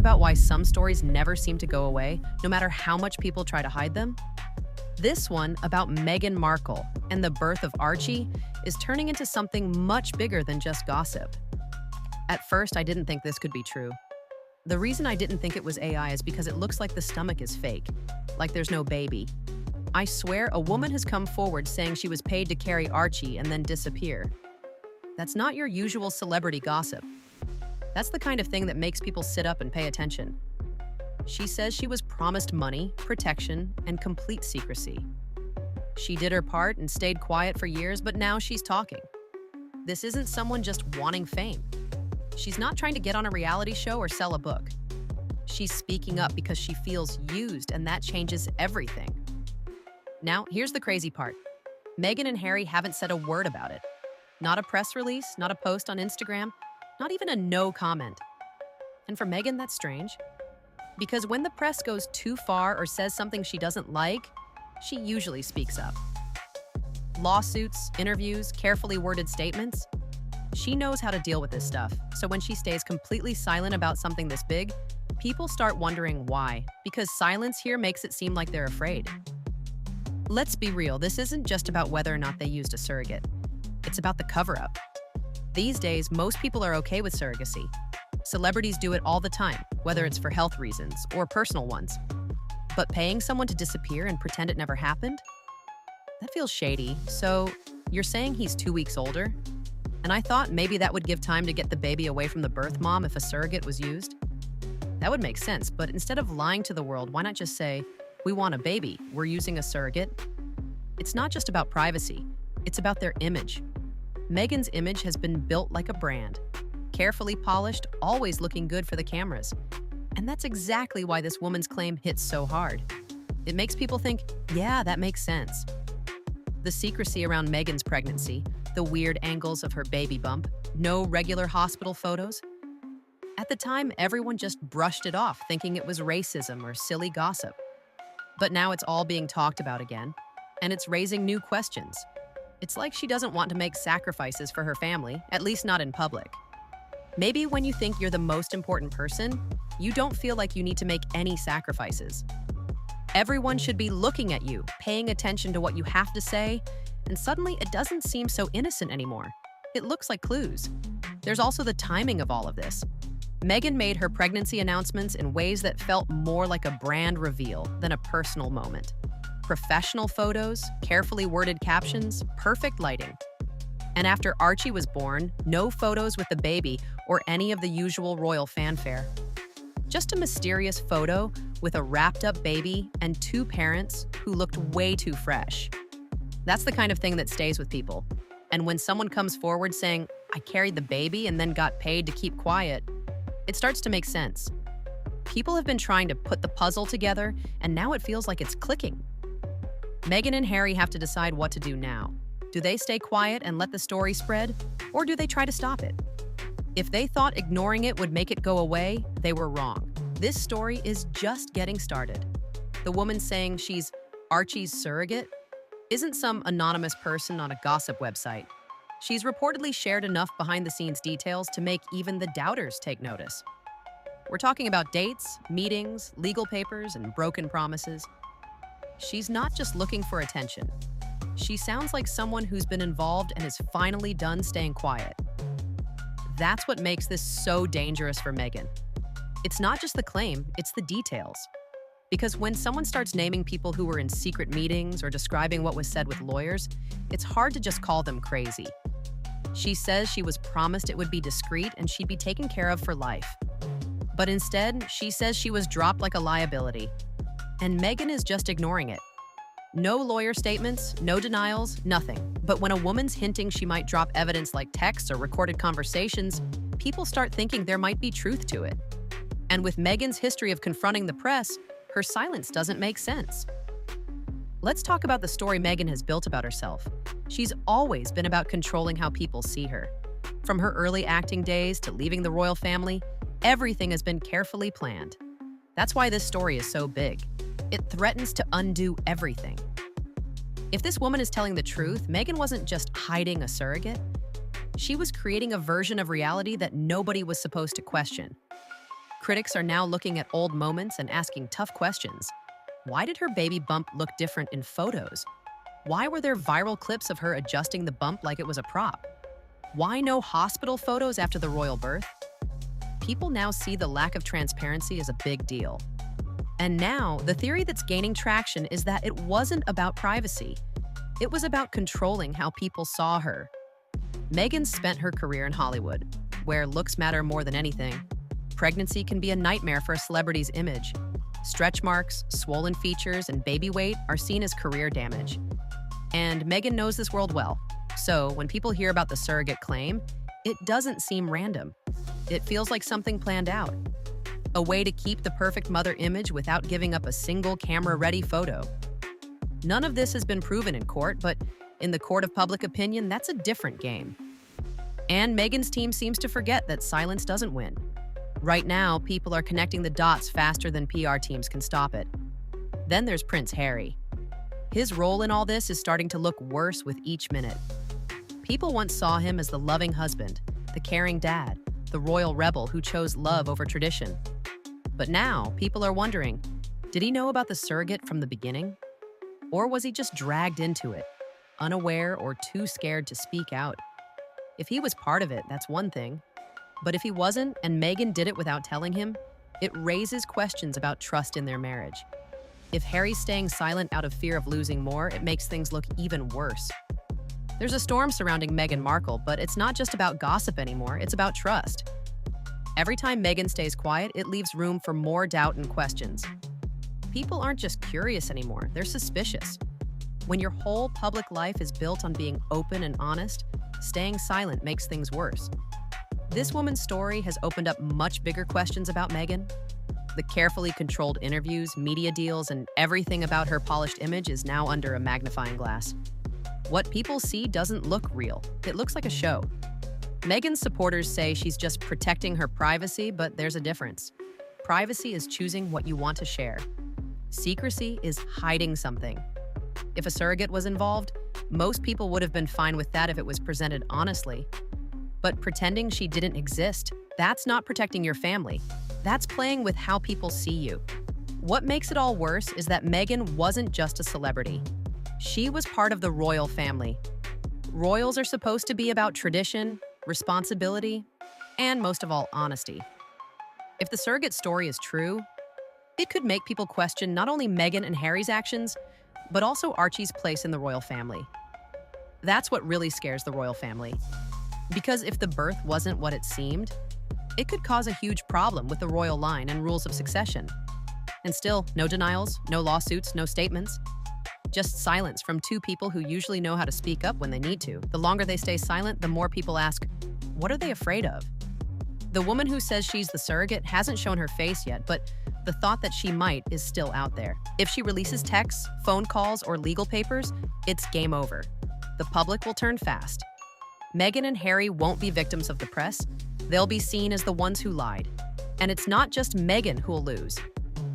about why some stories never seem to go away, no matter how much people try to hide them? This one, about Meghan Markle and the birth of Archie, is turning into something much bigger than just gossip. At first, I didn't think this could be true. The reason I didn't think it was AI is because it looks like the stomach is fake, like there's no baby. I swear a woman has come forward saying she was paid to carry Archie and then disappear. That's not your usual celebrity gossip. That's the kind of thing that makes people sit up and pay attention. She says she was promised money, protection, and complete secrecy. She did her part and stayed quiet for years, but now she's talking. This isn't someone just wanting fame. She's not trying to get on a reality show or sell a book. She's speaking up because she feels used, and that changes everything. Now, here's the crazy part. Meghan and Harry haven't said a word about it. Not a press release, not a post on Instagram, not even a no comment. And for Meghan, that's strange. Because when the press goes too far or says something she doesn't like, she usually speaks up. Lawsuits, interviews, carefully worded statements. She knows how to deal with this stuff, so when she stays completely silent about something this big, people start wondering why, because silence here makes it seem like they're afraid. Let's be real, this isn't just about whether or not they used a surrogate. It's about the cover-up. These days, most people are okay with surrogacy. Celebrities do it all the time, whether it's for health reasons or personal ones. But paying someone to disappear and pretend it never happened? That feels shady. So, you're saying he's 2 weeks older? And I thought maybe that would give time to get the baby away from the birth mom if a surrogate was used? That would make sense, but instead of lying to the world, why not just say, we want a baby, we're using a surrogate? It's not just about privacy, it's about their image. Meghan's image has been built like a brand. Carefully polished, always looking good for the cameras. And that's exactly why this woman's claim hits so hard. It makes people think, yeah, that makes sense. The secrecy around Meghan's pregnancy, the weird angles of her baby bump, no regular hospital photos. At the time, everyone just brushed it off, thinking it was racism or silly gossip. But now it's all being talked about again, and it's raising new questions. It's like she doesn't want to make sacrifices for her family, at least not in public. Maybe when you think you're the most important person, you don't feel like you need to make any sacrifices. Everyone should be looking at you, paying attention to what you have to say, and suddenly it doesn't seem so innocent anymore. It looks like clues. There's also the timing of all of this. Meghan made her pregnancy announcements in ways that felt more like a brand reveal than a personal moment. Professional photos, carefully worded captions, perfect lighting. And after Archie was born, no photos with the baby or any of the usual royal fanfare. Just a mysterious photo with a wrapped-up baby and two parents who looked way too fresh. That's the kind of thing that stays with people. And when someone comes forward saying, I carried the baby and then got paid to keep quiet, it starts to make sense. People have been trying to put the puzzle together, and now it feels like it's clicking. Meghan and Harry have to decide what to do now. Do they stay quiet and let the story spread, or do they try to stop it? If they thought ignoring it would make it go away, they were wrong. This story is just getting started. The woman saying she's Archie's surrogate isn't some anonymous person on a gossip website. She's reportedly shared enough behind-the-scenes details to make even the doubters take notice. We're talking about dates, meetings, legal papers, and broken promises. She's not just looking for attention. She sounds like someone who's been involved and is finally done staying quiet. That's what makes this so dangerous for Meghan. It's not just the claim, it's the details. Because when someone starts naming people who were in secret meetings or describing what was said with lawyers, it's hard to just call them crazy. She says she was promised it would be discreet and she'd be taken care of for life. But instead, she says she was dropped like a liability. And Meghan is just ignoring it. No lawyer statements, no denials, nothing. But when a woman's hinting she might drop evidence like texts or recorded conversations, people start thinking there might be truth to it. And with Meghan's history of confronting the press, her silence doesn't make sense. Let's talk about the story Meghan has built about herself. She's always been about controlling how people see her. From her early acting days to leaving the royal family, everything has been carefully planned. That's why this story is so big. It threatens to undo everything. If this woman is telling the truth, Meghan wasn't just hiding a surrogate. She was creating a version of reality that nobody was supposed to question. Critics are now looking at old moments and asking tough questions. Why did her baby bump look different in photos? Why were there viral clips of her adjusting the bump like it was a prop? Why no hospital photos after the royal birth? People now see the lack of transparency as a big deal. And now, the theory that's gaining traction is that it wasn't about privacy. It was about controlling how people saw her. Meghan spent her career in Hollywood, where looks matter more than anything. Pregnancy can be a nightmare for a celebrity's image. Stretch marks, swollen features, and baby weight are seen as career damage. And Meghan knows this world well. So when people hear about the surrogate claim, it doesn't seem random. It feels like something planned out. A way to keep the perfect mother image without giving up a single camera-ready photo. None of this has been proven in court, but in the court of public opinion, that's a different game. And Meghan's team seems to forget that silence doesn't win. Right now, people are connecting the dots faster than PR teams can stop it. Then there's Prince Harry. His role in all this is starting to look worse with each minute. People once saw him as the loving husband, the caring dad, the royal rebel who chose love over tradition. But now, people are wondering, did he know about the surrogate from the beginning? Or was he just dragged into it, unaware or too scared to speak out? If he was part of it, that's one thing. But if he wasn't, and Meghan did it without telling him, it raises questions about trust in their marriage. If Harry's staying silent out of fear of losing more, it makes things look even worse. There's a storm surrounding Meghan Markle, but it's not just about gossip anymore, it's about trust. Every time Meghan stays quiet, it leaves room for more doubt and questions. People aren't just curious anymore, they're suspicious. When your whole public life is built on being open and honest, staying silent makes things worse. This woman's story has opened up much bigger questions about Meghan. The carefully controlled interviews, media deals, and everything about her polished image is now under a magnifying glass. What people see doesn't look real. It looks like a show. Meghan's supporters say she's just protecting her privacy, but there's a difference. Privacy is choosing what you want to share. Secrecy is hiding something. If a surrogate was involved, most people would have been fine with that if it was presented honestly. But pretending she didn't exist, that's not protecting your family. That's playing with how people see you. What makes it all worse is that Meghan wasn't just a celebrity. She was part of the royal family. Royals are supposed to be about tradition, responsibility, and most of all, honesty. If the surrogate story is true, it could make people question not only Meghan and Harry's actions, but also Archie's place in the royal family. That's what really scares the royal family. Because if the birth wasn't what it seemed, it could cause a huge problem with the royal line and rules of succession. And still, no denials, no lawsuits, no statements. Just silence from two people who usually know how to speak up when they need to. The longer they stay silent, the more people ask, what are they afraid of? The woman who says she's the surrogate hasn't shown her face yet, but the thought that she might is still out there. If she releases texts, phone calls, or legal papers, it's game over. The public will turn fast. Meghan and Harry won't be victims of the press. They'll be seen as the ones who lied. And it's not just Meghan who'll lose.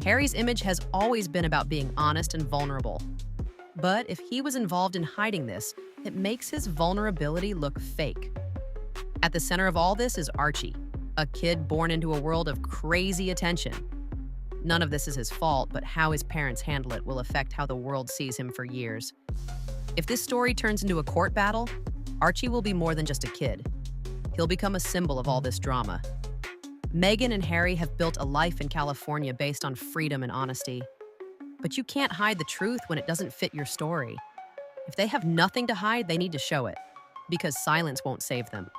Harry's image has always been about being honest and vulnerable. But if he was involved in hiding this, it makes his vulnerability look fake. At the center of all this is Archie, a kid born into a world of crazy attention. None of this is his fault, but how his parents handle it will affect how the world sees him for years. If this story turns into a court battle, Archie will be more than just a kid. He'll become a symbol of all this drama. Meghan and Harry have built a life in California based on freedom and honesty. But you can't hide the truth when it doesn't fit your story. If they have nothing to hide, they need to show it, because silence won't save them.